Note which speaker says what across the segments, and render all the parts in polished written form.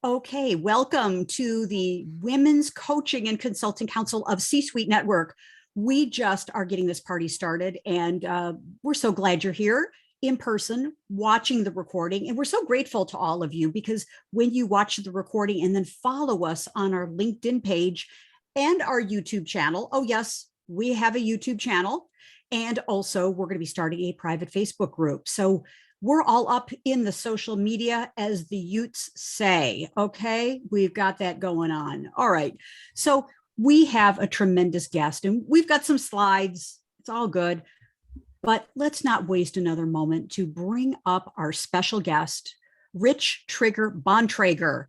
Speaker 1: Okay, welcome to the Women's Coaching and Consulting Council of C-Suite Network. We just are getting this party started, and we're so glad you're here in person watching the recording. And we're so grateful to all of you because when you watch the recording and then follow us on our LinkedIn page and our YouTube channel, oh yes, we have a YouTube channel. And also we're going to be starting a private Facebook group. So we're all up in the social media, as the Utes say. Okay, we've got that going on. All right. So we have a tremendous guest and we've got some slides. It's all good. But let's not waste another moment to bring up our special guest, Rich Trigger Bontrager.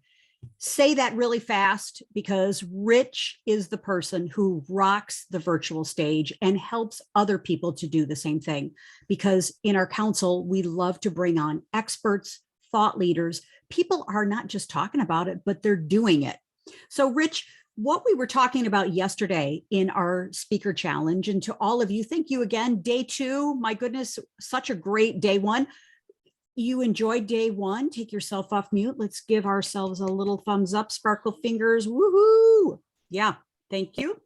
Speaker 1: Say that really fast because Rich is the person who rocks the virtual stage and helps other people to do the same thing. Because in our council, we love to bring on experts, thought leaders. People are not just talking about it, but they're doing it. So Rich, what we were talking about yesterday in our speaker challenge, and to all of you, thank you again. Day 2, my goodness, such a great day 1. You enjoyed day 1, take yourself off mute. Let's give ourselves a little thumbs up, sparkle fingers, woohoo. Yeah, thank you.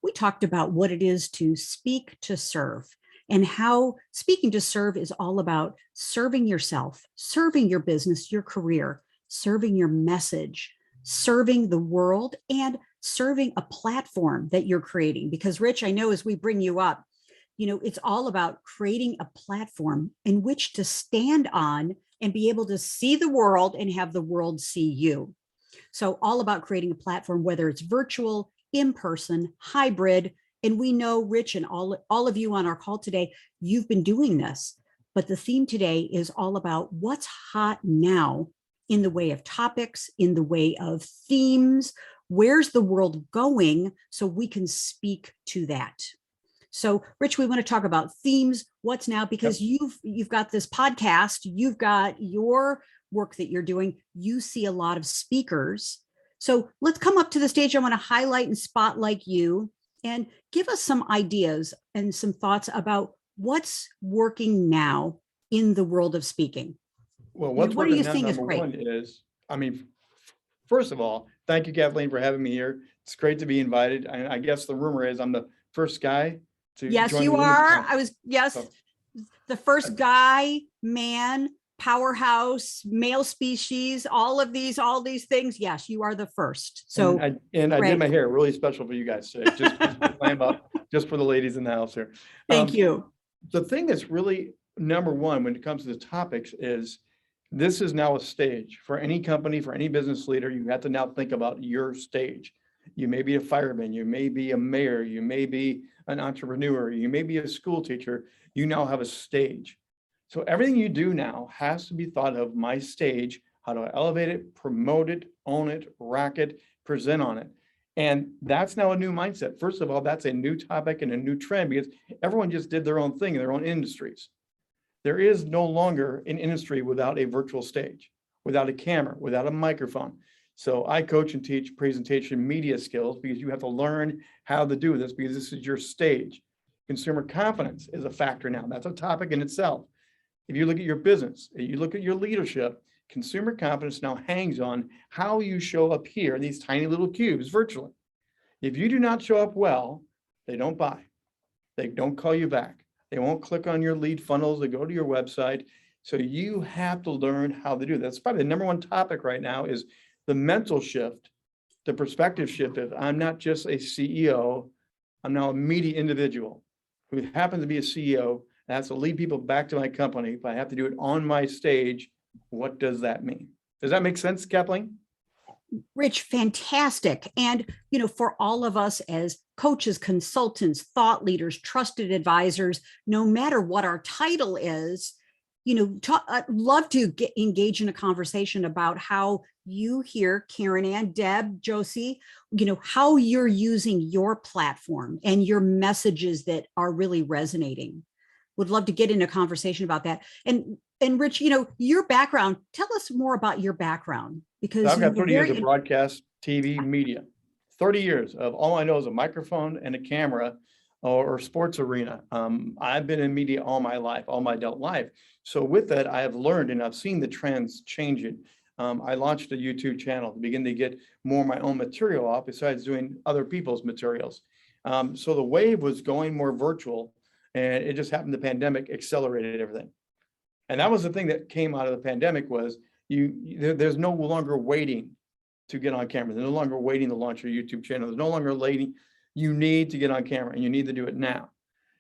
Speaker 1: We talked about what it is to speak to serve and how speaking to serve is all about serving yourself, serving your business, your career, serving your message, serving the world, and serving a platform that you're creating. Because Rich, I know as we bring you up, it's all about creating a platform in which to stand on and be able to see the world and have the world see you. So all about creating a platform, whether it's virtual, in person, hybrid. And we know, Rich, and all of you on our call today, you've been doing this. But the theme today is all about what's hot now in the way of topics, in the way of themes. Where's the world going so we can speak to that? So, Rich, we want to talk about themes, what's now, because you've got this podcast, you've got your work that you're doing, you see a lot of speakers. So let's come up to the stage. I want to highlight and spotlight you and give us some ideas and some thoughts about what's working now in the world of speaking.
Speaker 2: Well, what are you seeing number one is, first of all, thank you, Kathleen, for having me here. It's great to be invited. I guess the rumor is I'm the first guy.
Speaker 1: Yes, you are. The first guy, man, powerhouse, male species, all these things. Yes, you are the first. So
Speaker 2: I did my hair really special for you guys today, just climb up, just for the ladies in the house here.
Speaker 1: Thank you.
Speaker 2: The thing that's really number one when it comes to the topics is this is now a stage for any company, for any business leader. You have to now think about your stage. You may be a fireman, you may be a mayor, you may be an entrepreneur, you may be a school teacher. You now have a stage. So everything you do now has to be thought of my stage, how to elevate it, promote it, own it, rock it, present on it. And that's now a new mindset. First of all, that's a new topic and a new trend because everyone just did their own thing in their own industries. There is no longer an industry without a virtual stage, without a camera, without a microphone. So I coach and teach presentation media skills because you have to learn how to do this because this is your stage. Consumer confidence is a factor now. That's a topic in itself. If you look at your business, you look at your leadership, consumer confidence now hangs on how you show up here in these tiny little cubes virtually. If you do not show up well, they don't buy. They don't call you back. They won't click on your lead funnels. They go to your website. So you have to learn how to do that. That's probably the number one topic right now is the mental shift, the perspective shift of I'm not just a CEO, I'm now a media individual who happens to be a CEO and has to lead people back to my company. If I have to do it on my stage, what does that mean? Does that make sense, Kathleen?
Speaker 1: Rich, fantastic. And, for all of us as coaches, consultants, thought leaders, trusted advisors, no matter what our title is, I'd love to engage in a conversation about how you here, Karen Ann, Deb, Josie, how you're using your platform and your messages that are really resonating. Would love to get into a conversation about that. And Rich, your background, tell us more about your background because
Speaker 2: I've got 30 years of broadcast, TV, media, 30 years of all I know is a microphone and a camera or sports arena. I've been in media all my life, all my adult life. So with that, I have learned and I've seen the trends changing. I launched a YouTube channel to begin to get more of my own material off besides doing other people's materials. So the wave was going more virtual, and it just happened the pandemic accelerated everything. And that was the thing that came out of the pandemic was there's no longer waiting to get on camera. There's no longer waiting to launch your YouTube channel. There's no longer waiting. You need to get on camera, and you need to do it now.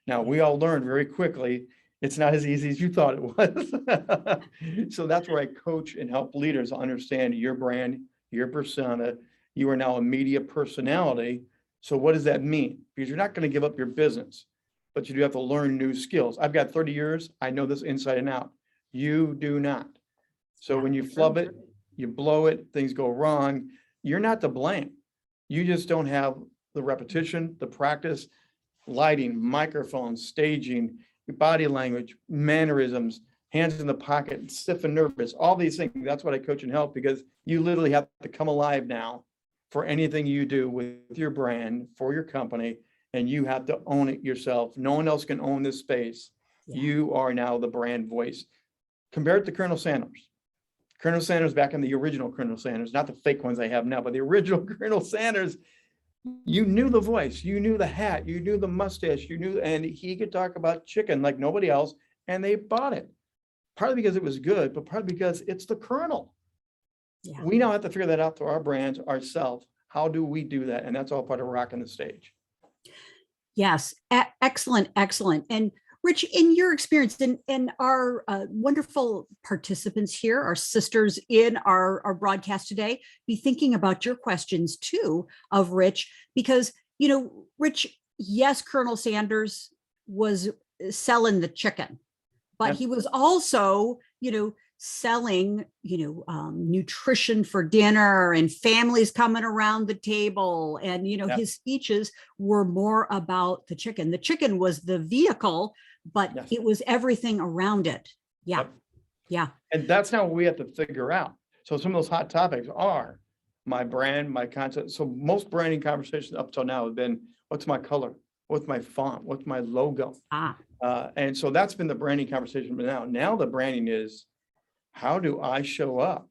Speaker 2: Now, we all learned very quickly, it's not as easy as you thought it was. So that's where I coach and help leaders understand your brand, your persona. You are now a media personality. So what does that mean? Because you're not going to give up your business, but you do have to learn new skills. I've got 30 years. I know this inside and out. You do not. So when you flub it, you blow it, things go wrong, you're not to blame. You just don't have the repetition, the practice, lighting, microphones, staging, body language, mannerisms, hands in the pocket, stiff and nervous, all these things. That's what I coach and help, because you literally have to come alive now for anything you do with your brand, for your company, and you have to own it yourself. No one else can own this space. Yeah. You are now the brand voice. Compare it to Colonel Sanders. Colonel Sanders back in the original Colonel Sanders, not the fake ones I have now, but the original Colonel Sanders, you knew the voice, you knew the hat, you knew the mustache, you knew, and he could talk about chicken like nobody else, and they bought it. Partly because it was good, but partly because it's the Colonel. Yeah. We now have to figure that out through our brands ourselves. How do we do that? And that's all part of rocking the stage.
Speaker 1: Yes, excellent, excellent. And Rich, in your experience, and our wonderful participants here, our sisters in our broadcast today, be thinking about your questions too of Rich, because, you know, Rich, yes, Colonel Sanders was selling the chicken, but yep. He was also, you know, selling, you know, nutrition for dinner and families coming around the table. And, you know, yep. His speeches were more about the chicken. The chicken was the vehicle, but yes. It was everything around it. Yeah. Yep. Yeah.
Speaker 2: And that's now what we have to figure out. So some of those hot topics are my brand, my concept. So most branding conversations up till now have been, what's my color? What's my font? What's my logo? And so that's been the branding conversation. But now the branding is, how do I show up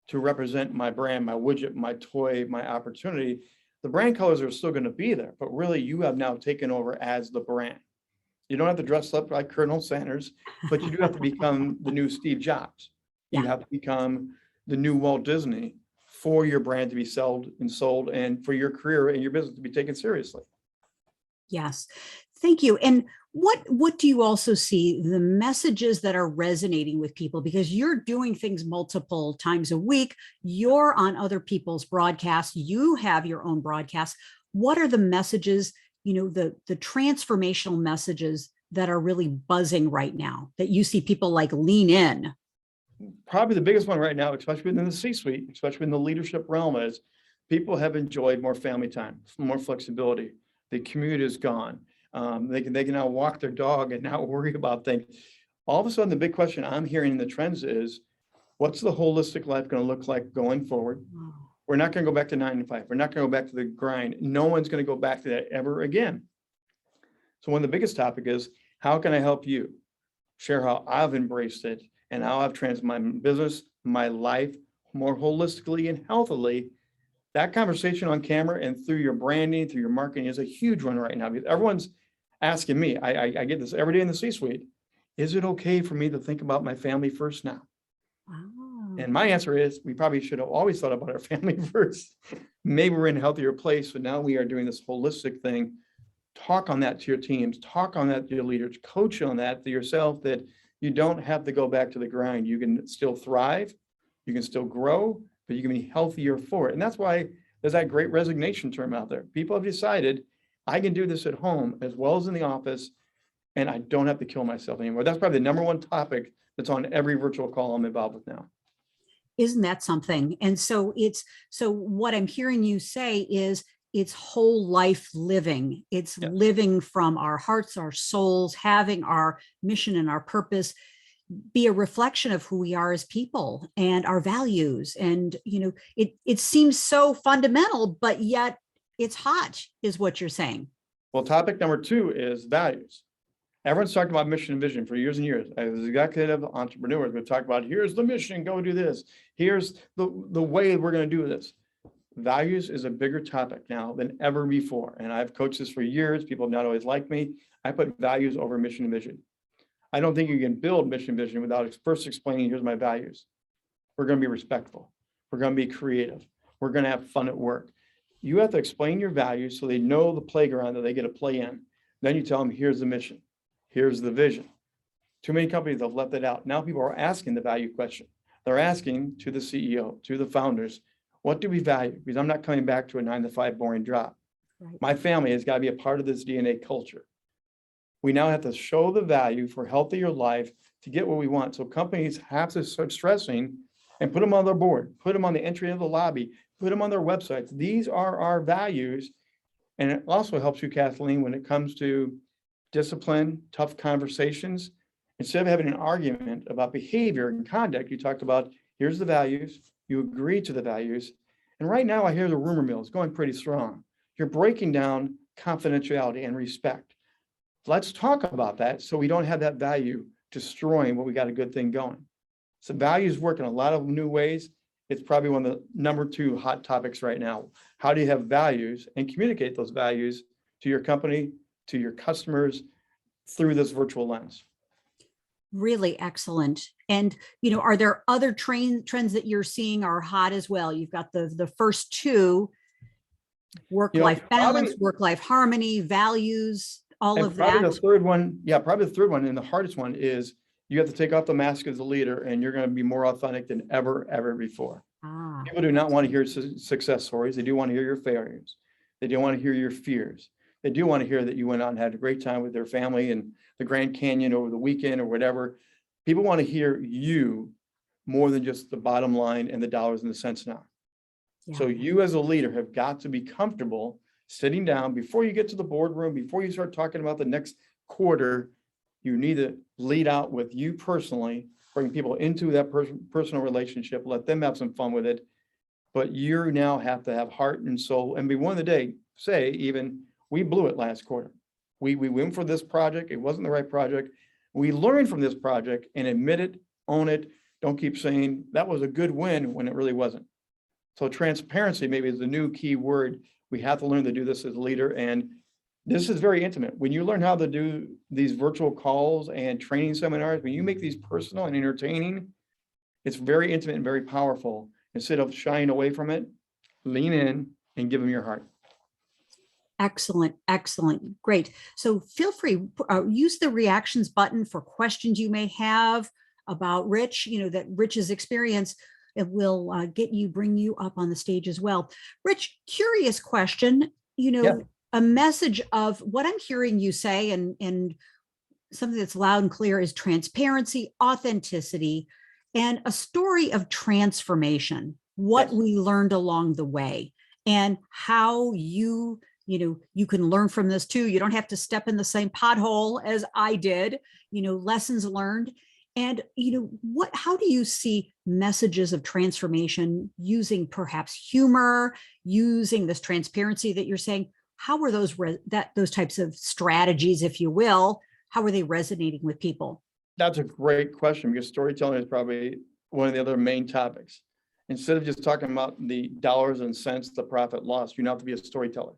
Speaker 2: to represent my brand, my widget, my toy, my opportunity? The brand colors are still going to be there, but really you have now taken over as the brand. You don't have to dress up like Colonel Sanders, but you do have to become the new Steve Jobs. You have to become the new Walt Disney for your brand to be sold, and for your career and your business to be taken seriously.
Speaker 1: Yes, thank you. And what do you also see the messages that are resonating with people, because you're doing things multiple times a week, you're on other people's broadcasts, you have your own broadcasts. What are the messages, you know, the transformational messages that are really buzzing right now that you see people like lean in?
Speaker 2: Probably the biggest one right now, especially in the C-suite, especially in the leadership realm, is people have enjoyed more family time, more flexibility. The commute is gone. They can now walk their dog and not worry about things. All of a sudden, the big question I'm hearing in the trends is, what's the holistic life going to look like going forward? Wow. We're not going to go back to 9 to 5. We're not going to go back to the grind. No one's going to go back to that ever again. So one of the biggest topic is, how can I help you share how I've embraced it and how I've transformed my business, my life more holistically and healthily? That conversation on camera and through your branding, through your marketing is a huge one right now, because everyone's asking me, I get this every day in the C-suite, is it okay for me to think about my family first now? Wow. And my answer is, we probably should have always thought about our family first. Maybe we're in a healthier place, but now we are doing this holistic thing. Talk on that to your teams, talk on that to your leaders, coach on that to yourself, that you don't have to go back to the grind. You can still thrive, you can still grow, but you can be healthier for it. And that's why there's that great resignation term out there. People have decided, I can do this at home as well as in the office, and I don't have to kill myself anymore. That's probably the number one topic that's on every virtual call I'm involved with now.
Speaker 1: Isn't that something? And so what I'm hearing you say is, it's whole life living. It's living from our hearts, our souls, having our mission and our purpose be a reflection of who we are as people and our values. And, you know, it seems so fundamental, but yet it's hot, is what you're saying.
Speaker 2: Well, topic number 2 is values. Everyone's talked about mission and vision for years and years. As executive entrepreneurs, we've talked about, here's the mission, go do this. Here's the way we're going to do this. Values is a bigger topic now than ever before. And I've coached this for years. People have not always liked me. I put values over mission and vision. I don't think you can build mission and vision without first explaining, here's my values. We're going to be respectful. We're going to be creative. We're going to have fun at work. You have to explain your values so they know the playground that they get to play in. Then you tell them, here's the mission. Here's the vision. Too many companies have left it out. Now people are asking the value question. They're asking to the CEO, to the founders, what do we value? Because I'm not coming back to a 9-to-5 boring job.
Speaker 1: Right.
Speaker 2: My family has got to be a part of this DNA culture. We now have to show the value for healthier life to get what we want. So companies have to start stressing and put them on their board, put them on the entry of the lobby, put them on their websites. These are our values. And it also helps you, Kathleen, when it comes to discipline, tough conversations. Instead of having an argument about behavior and conduct, you talked about, here's the values, you agree to the values. And right now I hear the rumor mill is going pretty strong. You're breaking down confidentiality and respect. Let's talk about that so we don't have that value destroying what we got a good thing going. So values work in a lot of new ways. It's probably one of the number 2 hot topics right now. How do you have values and communicate those values to your company, to your customers through this virtual lens?
Speaker 1: Really excellent. And, are there other trends that you're seeing are hot as well? You've got the first 2, work-life balance, work-life harmony, values, all of that.
Speaker 2: Probably the third one and the hardest one is you have to take off the mask as a leader and you're going to be more authentic than ever before. People do not want to hear success stories. They do want to hear your failures. They do want to hear your fears. They do want to hear that you went out and had a great time with their family and the Grand Canyon over the weekend or whatever. People want to hear you more than just the bottom line and the dollars and the cents now. Yeah. So you as a leader have got to be comfortable sitting down before you get to the boardroom, before you start talking about the next quarter. You need to lead out with you personally, bring people into that personal relationship, let them have some fun with it. But you now have to have heart and soul and be one of the day, say even, we blew it last quarter. We went for this project. It wasn't the right project. We learned from this project and admit it, own it. Don't keep saying that was a good win when it really wasn't. So transparency maybe is the new key word. We have to learn to do this as a leader. And this is very intimate. When you learn how to do these virtual calls and training seminars, when you make these personal and entertaining, it's very intimate and very powerful. Instead of shying away from it, lean in and give them your heart.
Speaker 1: Excellent. Excellent. Great. So feel free, use the reactions button for questions you may have about Rich, that Rich's experience. It will bring you up on the stage as well. Rich, curious question, a message of what I'm hearing you say and something that's loud and clear is transparency, authenticity, and a story of transformation, what we learned along the way and how you can learn from this too. You don't have to step in the same pothole as I did, lessons learned. And, how do you see messages of transformation using perhaps humor, using this transparency that you're saying? How are those types of strategies, if you will, how are they resonating with people?
Speaker 2: That's a great question because storytelling is probably one of the other main topics. Instead of just talking about the dollars and cents, the profit loss, you have to be a storyteller.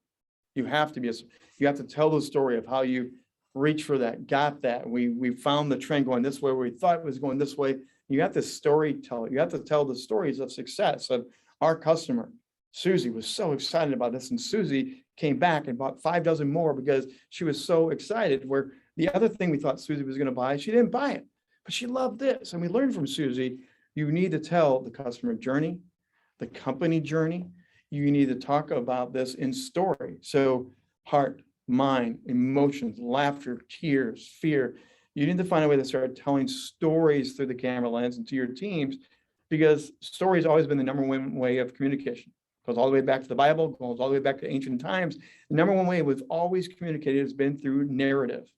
Speaker 2: You have to tell the story of how you reach for that, got that. We found the trend going this way, we thought it was going this way. You have to storytell. You have to tell the stories of success of our customer. Susie was so excited about this, and Susie came back and bought 5 dozen more because she was so excited. Where the other thing we thought Susie was going to buy, she didn't buy it, but she loved this. And we learned from Susie, you need to tell the customer journey, the company journey. You need to talk about this in story. So heart, mind, emotions, laughter, tears, fear. You need to find a way to start telling stories through the camera lens and to your teams, because story has always been the number one way of communication. Goes all the way back to the Bible, goes all the way back to ancient times. The number one way we've always communicated has been through narrative.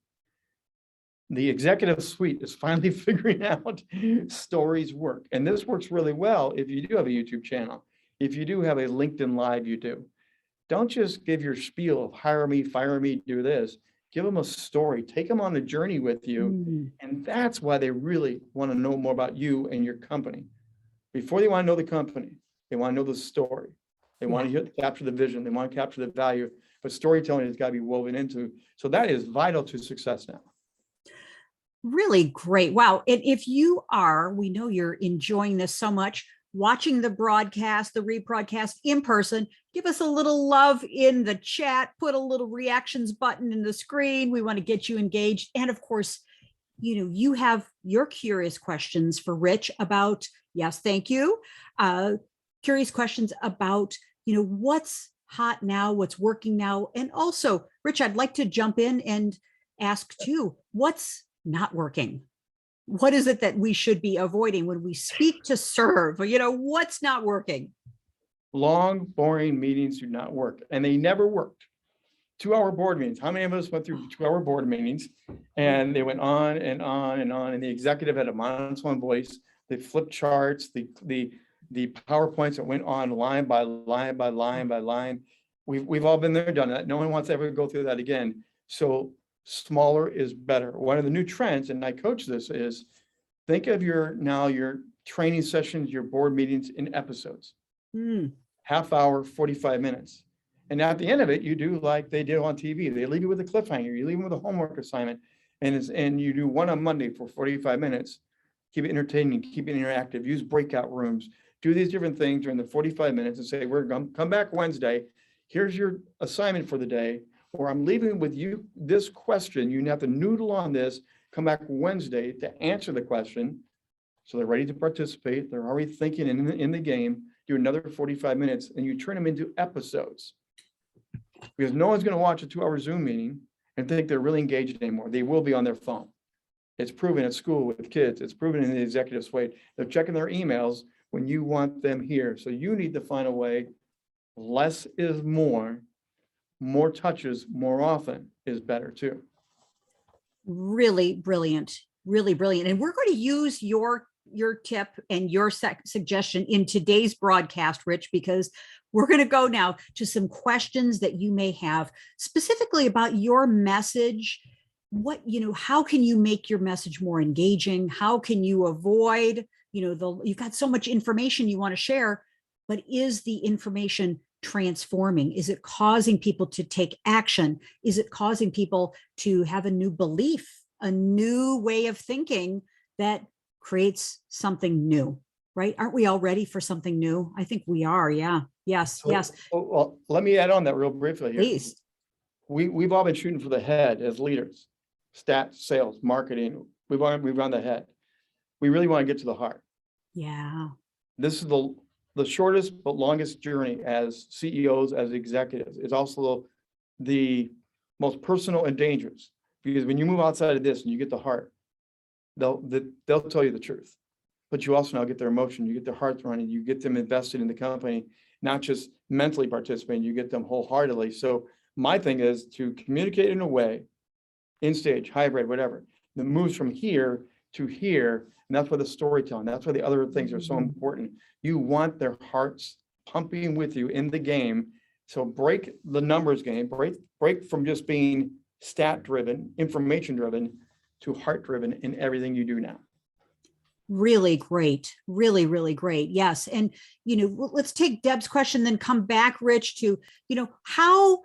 Speaker 2: The executive suite is finally figuring out stories work. And this works really well if you do have a YouTube channel. If you do have a LinkedIn Live, you do. Don't just give your spiel of hire me, fire me, do this. give them a story, take them on a journey with you.
Speaker 1: Mm,
Speaker 2: And that's why they really want to know more about you and your company. Before they want to know the company, they want to know the story. They want to capture the vision. They want to capture the value. But storytelling has got to be woven into. So that is vital to success now.
Speaker 1: really great. Wow. And if you are, we know you're enjoying this so much, watching the broadcast, the rebroadcast in person, give us a little love in the chat, put a little reactions button in the screen. We want to get you engaged. And of course, you have your curious questions for Rich about, yes, thank you. Curious questions about, what's hot now, what's working now. And also, Rich, I'd like to jump in and ask too, what's not working? What is it that we should be avoiding when we speak to serve? What's not working?
Speaker 2: Long, boring meetings do not work, and they never worked. 2-hour board meetings. How many of us went through 2-hour board meetings and they went on and on and on, and the executive had a monotone voice, they flipped charts, the PowerPoints that went on line by line by line by line. We've all been there, done that. No one wants to ever go through that again. So smaller is better. One of the new trends, and I coach this, is think of your training sessions, your board meetings in episodes. Half hour, 45 minutes. And at the end of it, you do like they did on TV. They leave you with a cliffhanger. You leave them with a homework assignment. And you do one on Monday for 45 minutes. Keep it entertaining, keep it interactive, use breakout rooms, do these different things during the 45 minutes and say, we're going to come back Wednesday. Here's your assignment for the day, or I'm leaving with you this question. You have to noodle on this, come back Wednesday to answer the question. So they're ready to participate. They're already thinking in the game, do another 45 minutes, and you turn them into episodes. Because no one's going to watch a 2-hour Zoom meeting and think they're really engaged anymore. They will be on their phone. It's proven at school with kids. It's proven in the executive suite. They're checking their emails when you want them here. So you need to find a way. Less is more. More touches more often is better too.
Speaker 1: Really brilliant, really brilliant. And we're going to use your tip and your suggestion in today's broadcast, Rich, because we're going to go now to some questions that you may have specifically about your message. How can you make your message more engaging? How can you avoid, you've got so much information you want to share, but is the information transforming? Is it causing people to take action? Is it causing people to have a new belief, a new way of thinking that creates something new, right? Aren't we all ready for something new? I think we are. Yeah. Yes. Yes.
Speaker 2: Well, let me add on that real briefly here.
Speaker 1: Please.
Speaker 2: We've all been shooting for the head as leaders, stats, sales, marketing. We've run the head. We really want to get to the heart.
Speaker 1: Yeah.
Speaker 2: This is the shortest but longest journey as CEOs, as executives. It's also the most personal and dangerous, because when you move outside of this and you get the heart, they'll tell you the truth, but you also now get their emotion, you get their heart running, you get them invested in the company, not just mentally participating, you get them wholeheartedly. So my thing is to communicate in a way, in stage, hybrid, whatever, that moves from here to here. And that's why the storytelling, that's why the other things are so important. You want their hearts pumping with you in the game. So break the numbers game, break from just being stat driven, information driven, to heart driven in everything you do now.
Speaker 1: Really great. Really, really great. Yes. And, let's take Deb's question, then come back, Rich, to, how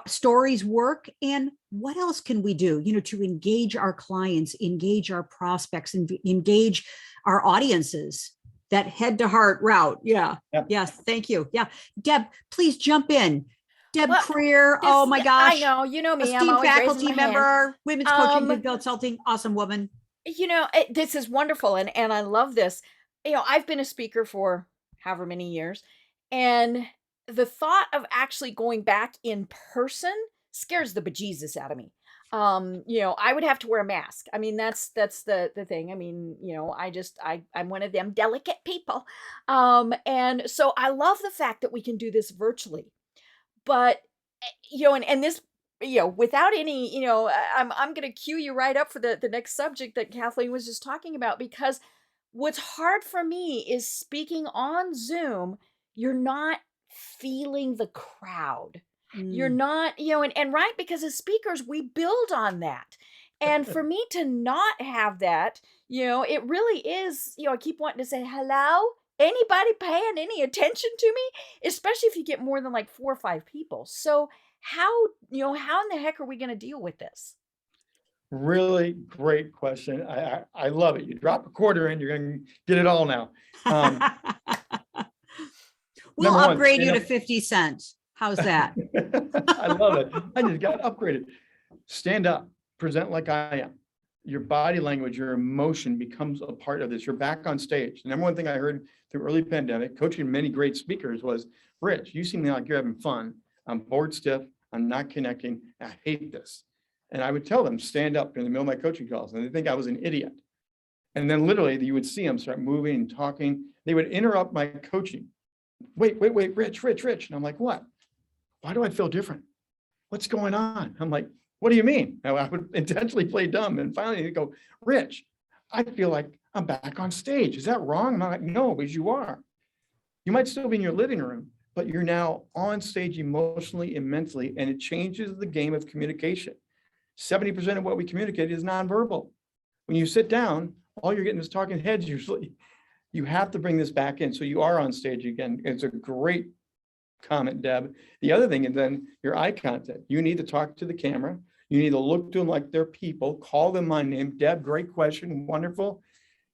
Speaker 1: stories work and what else can we do, to engage our clients, engage our prospects, and engage our audiences, that head to heart route. Yeah.
Speaker 2: Yep.
Speaker 1: Yes. Thank you. Yeah. Deb, please jump in. Deb Creer. Oh my gosh.
Speaker 3: I know, you know me. I'm
Speaker 1: Esteemed
Speaker 3: always
Speaker 1: faculty
Speaker 3: raising my hand.
Speaker 1: member, women's coaching and consulting. Awesome woman.
Speaker 3: This is wonderful. And I love this. I've been a speaker for however many years, and the thought of actually going back in person scares the bejesus out of me. I would have to wear a mask. I mean, that's the thing. I mean, I'm one of them delicate people. And so I love the fact that we can do this virtually, but, and this, without any, I'm going to cue you right up for the next subject that Kathleen was just talking about, because what's hard for me is speaking on Zoom. You're not feeling the crowd. You're
Speaker 1: Mm.
Speaker 3: not, and right, because as speakers, we build on that. And for me to not have that, it really is, I keep wanting to say, hello, anybody paying any attention to me, especially if you get more than like 4 or 5 people. So how in the heck are we going to deal with this?
Speaker 2: Really great question. I love it. You drop a quarter in, you're gonna get it all now.
Speaker 1: We'll
Speaker 2: Number one,
Speaker 1: upgrade you
Speaker 2: stand
Speaker 1: to 50 cents. How's that?
Speaker 2: I love it. I just got upgraded. Stand up, present like I am. Your body language, your emotion becomes a part of this. You're back on stage. The number one thing I heard through early pandemic, coaching many great speakers, was, Rich, you seem like you're having fun. I'm bored stiff. I'm not connecting. I hate this. And I would tell them, stand up in the middle of my coaching calls, and they think I was an idiot. And then literally you would see them start moving and talking. They would interrupt my coaching. Wait, Rich. And I'm like, what? Why do I feel different? What's going on? I'm like, what do you mean? And I would intentionally play dumb. And finally they go, Rich, I feel like I'm back on stage. Is that wrong? And I'm like, no, because you are. You might still be in your living room, but you're now on stage emotionally and mentally, and it changes the game of communication. 70% of what we communicate is nonverbal. When you sit down, all you're getting is talking heads usually. You have to bring this back in. So you are on stage again. It's a great comment, Deb. The other thing is then your eye contact. You need to talk to the camera. You need to look to them like they're people. Call them my name. Deb, great question. Wonderful.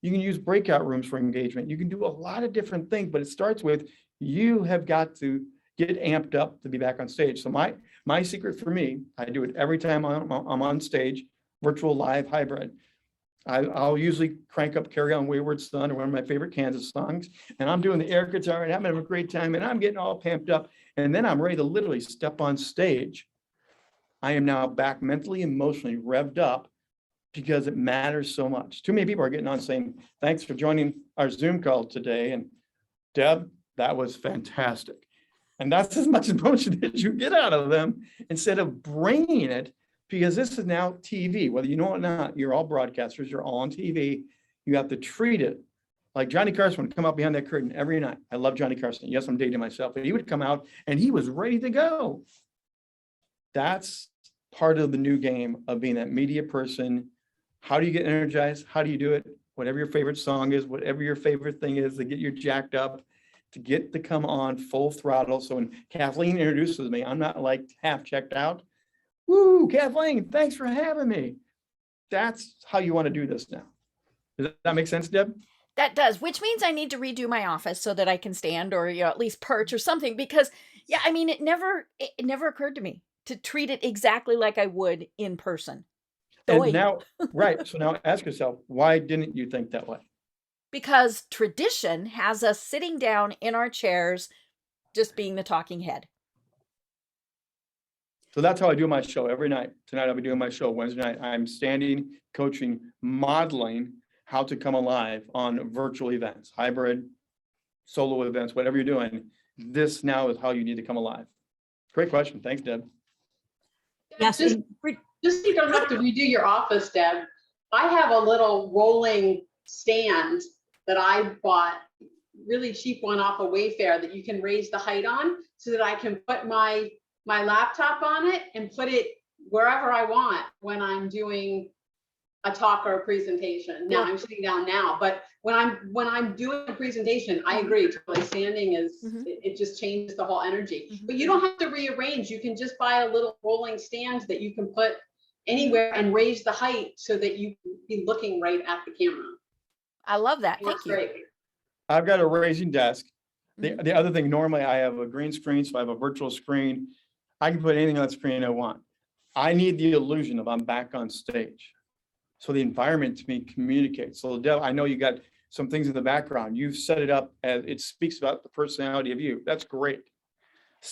Speaker 2: You can use breakout rooms for engagement. You can do a lot of different things, but it starts with you have got to get amped up to be back on stage. So my secret for me, I do it every time I'm on stage, virtual, live, hybrid. I'll usually crank up Carry On Wayward Son, or one of my favorite Kansas songs, and I'm doing the air guitar and I'm having a great time and I'm getting all pamped up. And then I'm ready to literally step on stage. I am now back mentally, emotionally revved up because it matters so much. Too many people are getting on saying, thanks for joining our Zoom call today. And Deb, that was fantastic. And that's as much emotion as you get out of them instead of bringing it, because this is now TV, whether you know it or not, you're all broadcasters, you're all on TV. You have to treat it like Johnny Carson would come out behind that curtain every night. I love Johnny Carson. Yes, I'm dating myself, but he would come out and he was ready to go. That's part of the new game of being that media person. How do you get energized? How do you do it? Whatever your favorite song is, whatever your favorite thing is to get you jacked up, to get to come on full throttle. So when Kathleen introduces me, I'm not like half checked out. Woo, Kathleen, thanks for having me. That's how you want to do this now. Does that make sense, Deb?
Speaker 3: That does, which means I need to redo my office so that I can stand or at least perch or something, because it never occurred to me to treat it exactly like I would in person.
Speaker 2: And now, right. So now ask yourself, why didn't you think that way?
Speaker 3: Because tradition has us sitting down in our chairs, just being the talking head.
Speaker 2: So that's how I do my show every night. Tonight I'll be doing my show Wednesday night. I'm standing, coaching, modeling how to come alive on virtual events, hybrid, solo events, whatever you're doing. This now is how you need to come alive. Great question. Thanks, Deb.
Speaker 1: Yes.
Speaker 4: Just so you don't have to redo your office, Deb, I have a little rolling stand that I bought, really cheap one off of Wayfair, that you can raise the height on so that I can put my laptop on it and put it wherever I want when I'm doing a talk or a presentation. Now I'm sitting down now, but when I'm doing a presentation, I agree, totally. Standing is, it just changes the whole energy. But you don't have to rearrange. You can just buy a little rolling stand that you can put anywhere and raise the height so that you can be looking right at the camera.
Speaker 3: I love that. Thank you.
Speaker 4: Great.
Speaker 2: I've got a raising desk. The other thing, normally I have a green screen, so I have a virtual screen. I can put anything on the screen I want. I need the illusion of I'm back on stage. So the environment to me communicates. So Deb, I know you got some things in the background. You've set it up as it speaks about the personality of you. That's great.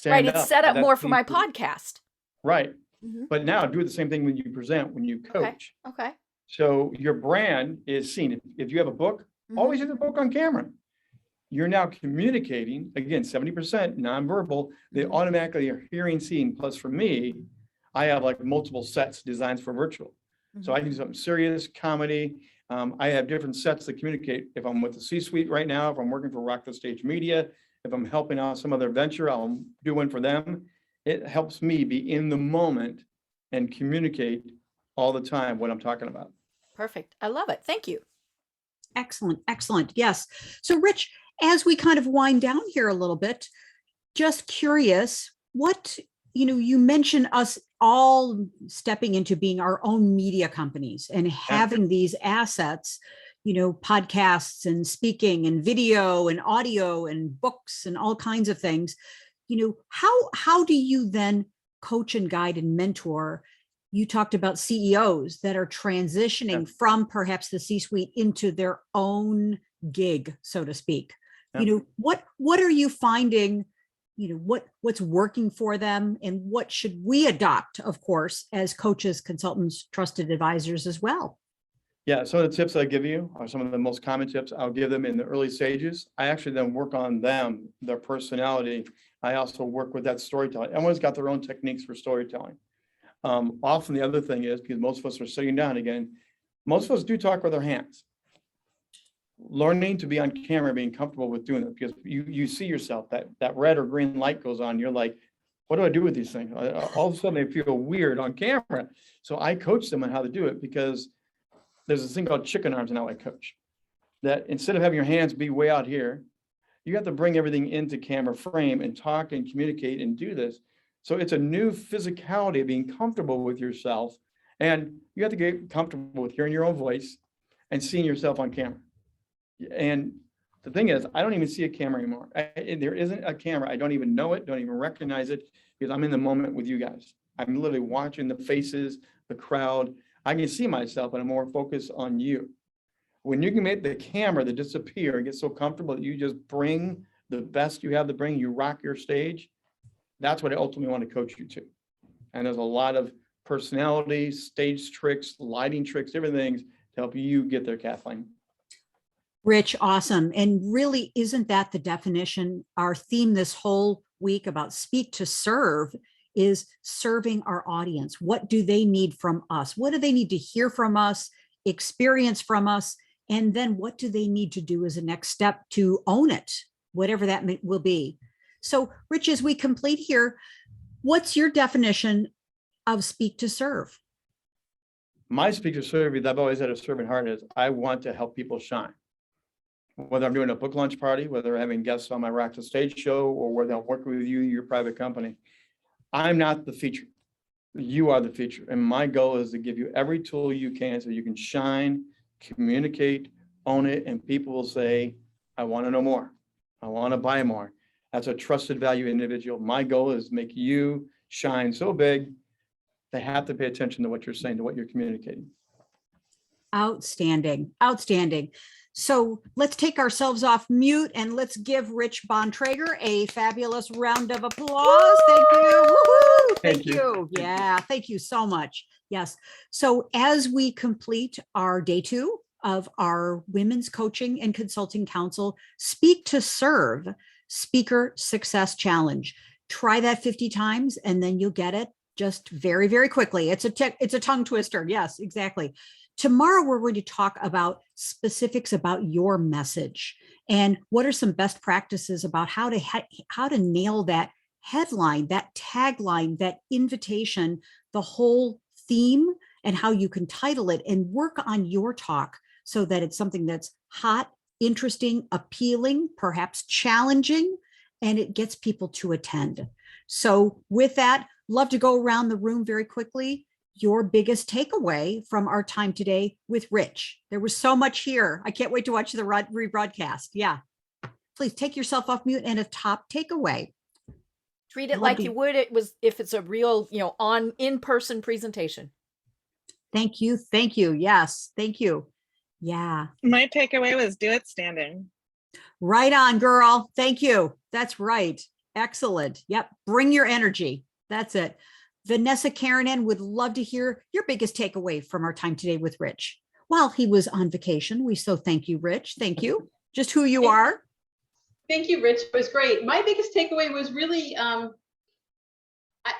Speaker 3: Right, it's set up more for my podcast.
Speaker 2: Right. But now do the same thing when you present, when you coach.
Speaker 3: Okay.
Speaker 2: So your brand is seen. If you have a book, always have the book on camera. You're now communicating, again, 70% nonverbal. They automatically are hearing, seeing. Plus for me, I have like multiple sets designed for virtual. So I can do something serious, comedy. I have different sets that communicate. If I'm with the C-suite right now, if I'm working for Rock the Stage Media, if I'm helping out some other venture, I'll do one for them. it helps me be in the moment and communicate all the time what I'm talking about.
Speaker 3: Perfect. I love it. Thank you.
Speaker 1: Excellent, excellent. Yes. So Rich, as we kind of wind down here a little bit, just curious, what, you mentioned us all stepping into being our own media companies and having these assets, podcasts and speaking and video and audio and books and all kinds of things. How do you then coach and guide and mentor? You talked about CEOs that are transitioning from perhaps the C-suite into their own gig, so to speak. What are you finding? What's working for them, and what should we adopt, of course, as coaches, consultants, trusted advisors as well?
Speaker 2: Yeah, some of the tips I give you are some of the most common tips. I'll give them in the early stages. I actually then work on them, their personality. I also work with that storytelling. Everyone's got their own techniques for storytelling. Often the other thing is, because most of us are sitting down again, most of us do talk with our hands. Learning to be on camera, being comfortable with doing it, because you see yourself, that red or green light goes on, you're like, what do I do with these things? All of a sudden they feel weird on camera. So I coach them on how to do it, because there's this thing called chicken arms in how I coach. That instead of having your hands be way out here, you have to bring everything into camera frame and talk and communicate and do this. So it's a new physicality of being comfortable with yourself, and you have to get comfortable with hearing your own voice and seeing yourself on camera. And the thing is, I don't even see a camera anymore. There isn't a camera. I don't even know it, don't even recognize it, because I'm in the moment with you guys. I'm literally watching the faces, the crowd. I can see myself, but I'm more focused on you. When you can make the camera that disappear and get so comfortable that you just bring the best you have to bring, you rock your stage, that's what I ultimately want to coach you to. And there's a lot of personality, stage tricks, lighting tricks, different things to help you get there, Kathleen.
Speaker 1: Rich, awesome. And really, isn't that the definition? Our theme this whole week about Speak to Serve is serving our audience. What do they need from us? What do they need to hear from us, experience from us? And then what do they need to do as a next step to own it, whatever that will be? So, Rich, as we complete here, what's your definition of Speak to Serve?
Speaker 2: My Speak to Serve, I've always had a servant heart, is I want to help people shine. Whether I'm doing a book launch party, whether I'm having guests on my Rock the Stage show, or whether I'm working with you, your private company, I'm not the feature. You are the feature. And my goal is to give you every tool you can so you can shine, communicate, own it, and people will say, I want to know more. I want to buy more. That's a trusted value individual. My goal is make you shine so big, they have to pay attention to what you're saying, to what you're communicating.
Speaker 1: Outstanding, outstanding. So let's take ourselves off mute and let's give Rich Bontrager a fabulous round of applause. Thank you. Woo-hoo. Thank you. Yeah, thank you so much. Yes. So as we complete our day 2 of our Women's Coaching and Consulting Council Speak to Serve Speaker Success Challenge, try that 50 times and then you'll get it just very, very quickly. It's a tongue twister. Yes, exactly. Tomorrow, we're going to talk about specifics about your message and what are some best practices about how to nail that headline, that tagline, that invitation, the whole theme, and how you can title it and work on your talk so that it's something that's hot, interesting, appealing, perhaps challenging, and it gets people to attend. So with that, love to go around the room very quickly. Your biggest takeaway from our time today with Rich. There was so much here. I can't wait to watch the rebroadcast. Yeah. Please take yourself off mute and a top takeaway.
Speaker 3: Treat it like you would if it's a real, in-person presentation.
Speaker 1: Thank you. Thank you. Yes. Thank you. Yeah.
Speaker 5: My takeaway was do it standing.
Speaker 1: Right on, girl. Thank you. That's right. Excellent. Yep. Bring your energy. That's it. Vanessa Karanen would love to hear your biggest takeaway from our time today with Rich. While he was on vacation, we so thank you, Rich. Thank you. Just who you are.
Speaker 4: Thank you, Rich. It was great. My biggest takeaway was really, I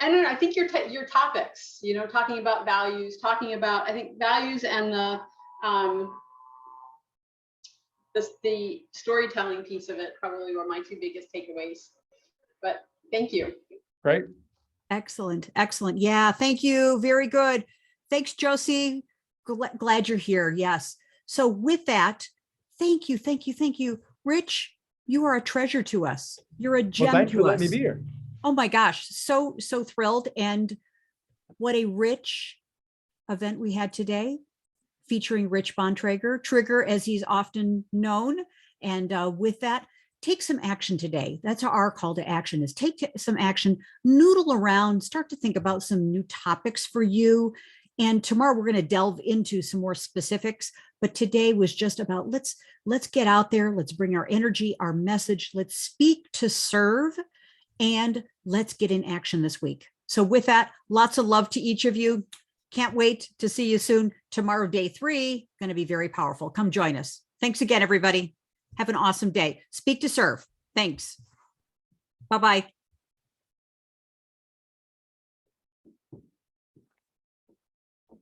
Speaker 4: don't know, I think your topics, talking about values, I think values and the storytelling piece of it probably were my 2 biggest takeaways. But thank you.
Speaker 2: Great.
Speaker 1: Excellent. Excellent. Yeah. Thank you. Very good. Thanks, Josie. Glad you're here. Yes. So with that, thank you. Thank you. Thank you. Rich, you are a treasure to us. You're a
Speaker 2: Well,
Speaker 1: gem
Speaker 2: thanks for
Speaker 1: to
Speaker 2: letting me
Speaker 1: us.
Speaker 2: be here.
Speaker 1: Oh my gosh. So thrilled. And what a rich event we had today featuring Rich Bontrager, Trigger as he's often known. And with that, take some action today. That's our call to action is take some action, noodle around, start to think about some new topics for you. And tomorrow we're going to delve into some more specifics. But today was just about let's get out there. Let's bring our energy, our message. Let's speak to serve and let's get in action this week. So with that, lots of love to each of you. Can't wait to see you soon. Tomorrow, day 3, going to be very powerful. Come join us. Thanks again, everybody. Have an awesome day. Speak to serve. Thanks. Bye-bye.